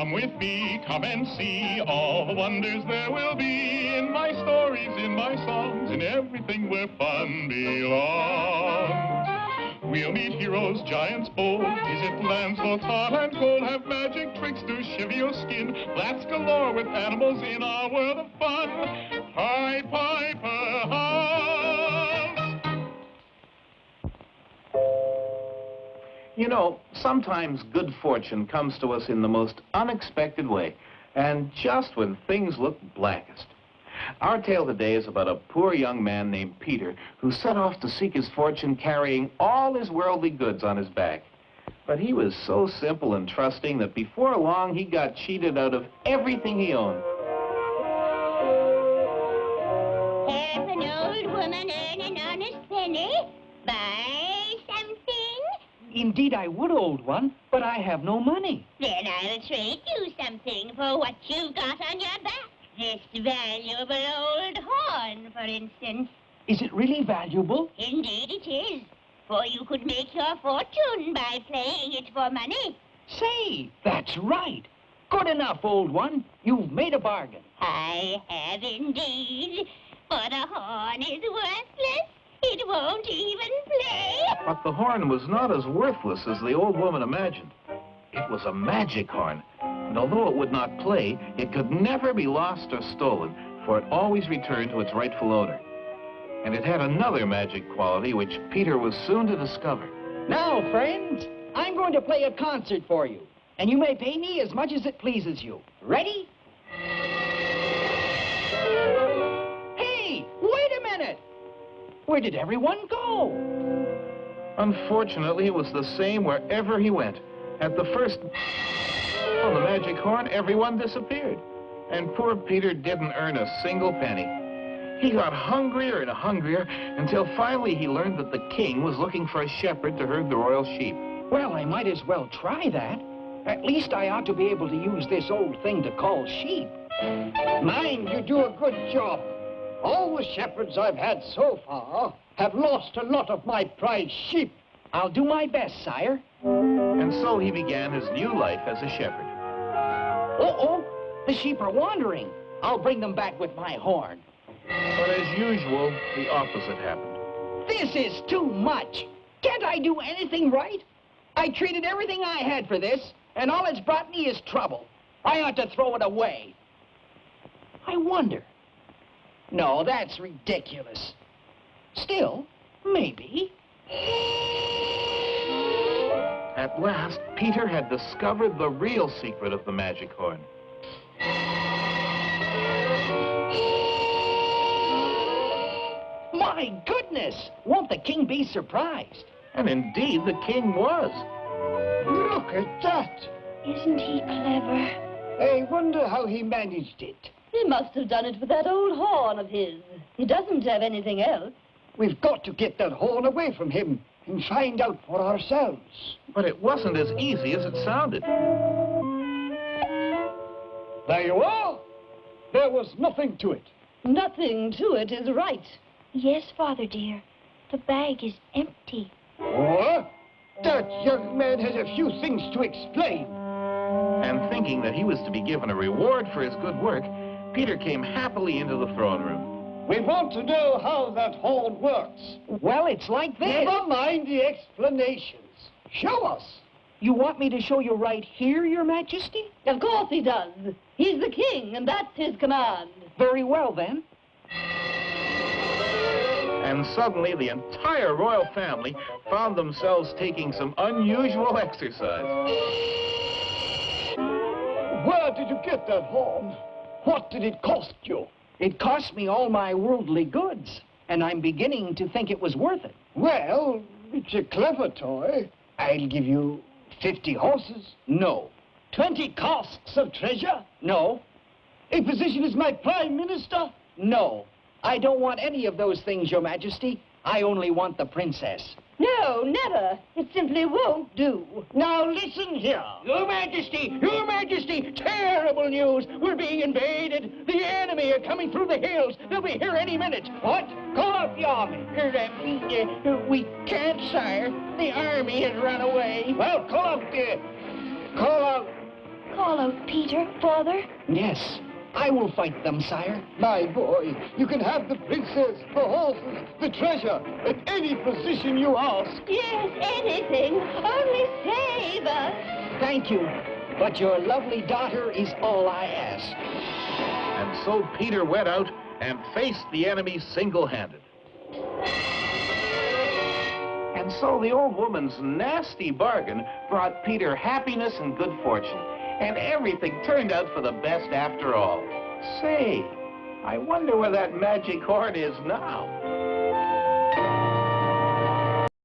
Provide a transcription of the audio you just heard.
Come with me, come and see all the wonders there will be in my stories, in my songs, in everything where fun belongs. We'll meet heroes, giants bold, visit lands both hot and cold, have magic tricks to shiver your skin, blast galore with animals in our world of fun. Pied Piper House. You know, sometimes good fortune comes to us in the most unexpected way, and just when things look blackest. Our tale today is about a poor young man named Peter who set off to seek his fortune carrying all his worldly goods on his back. But he was so simple and trusting that before long he got cheated out of everything he owned. Help an old woman earn an honest penny? Buy something? Indeed I would, old one, but I have no money. Then I'll trade you something for what you've got on your back. This valuable old horn, for instance. Is it really valuable? Indeed it is, for you could make your fortune by playing it for money. Say, that's right. Good enough, old one. You've made a bargain. I have indeed, for the horn is worthless. It won't even play. But the horn was not as worthless as the old woman imagined. It was a magic horn, and although it would not play, it could never be lost or stolen, for it always returned to its rightful owner. And it had another magic quality which Peter was soon to discover. Now, friends, I'm going to play a concert for you, and you may pay me as much as it pleases you. Ready? Hey, wait a minute! Where did everyone go? Unfortunately, it was the same wherever he went. At the first on the magic horn, everyone disappeared. And poor Peter didn't earn a single penny. He got hungrier and hungrier until finally he learned that the king was looking for a shepherd to herd the royal sheep. Well, I might as well try that. At least I ought to be able to use this old thing to call sheep. Mind you do a good job. All the shepherds I've had so far have lost a lot of my prize sheep. I'll do my best, sire. And so he began his new life as a shepherd. Uh-oh, the sheep are wandering. I'll bring them back with my horn. But as usual, the opposite happened. This is too much. Can't I do anything right? I traded everything I had for this, and all it's brought me is trouble. I ought to throw it away. I wonder. No, that's ridiculous. Still, maybe. At last, Peter had discovered the real secret of the magic horn. My goodness! Won't the king be surprised? And indeed, the king was. Look at that. Isn't he clever? I wonder how he managed it. He must have done it with that old horn of his. He doesn't have anything else. We've got to get that horn away from him and find out for ourselves. But it wasn't as easy as it sounded. There you are. There was nothing to it. Nothing to it is right. Yes, Father dear. The bag is empty. What? That young man has a few things to explain. And thinking that he was to be given a reward for his good work, Peter came happily into the throne room. We want to know how that horn works. Well, it's like this. Never mind the explanations. Show us. You want me to show you right here, Your Majesty? Of course he does. He's the king, and that's his command. Very well, then. And suddenly, the entire royal family found themselves taking some unusual exercise. Where did you get that horn? What did it cost you? It cost me all my worldly goods, and I'm beginning to think it was worth it. Well, it's a clever toy. I'll give you 50 horses. No. 20 casks of treasure. No. A position as my prime minister. No. I don't want any of those things, Your Majesty. I only want the princess. No, never. It simply won't do. Now listen here. Your Majesty, terrible news. We're being invaded. The enemy are coming through the hills. They'll be here any minute. What? Call out the army. We can't, sire. The army has run away. Well, call out Call out Peter, Father. Yes, I will fight them, sire. My boy, you can have the princess, the horses, the treasure, at any position you ask. Yes, anything. Only save us. Thank you, but your lovely daughter is all I ask. And so Peter went out and faced the enemy single-handed. And so the old woman's nasty bargain brought Peter happiness and good fortune. And everything turned out for the best after all. Say, I wonder where that magic horn is now.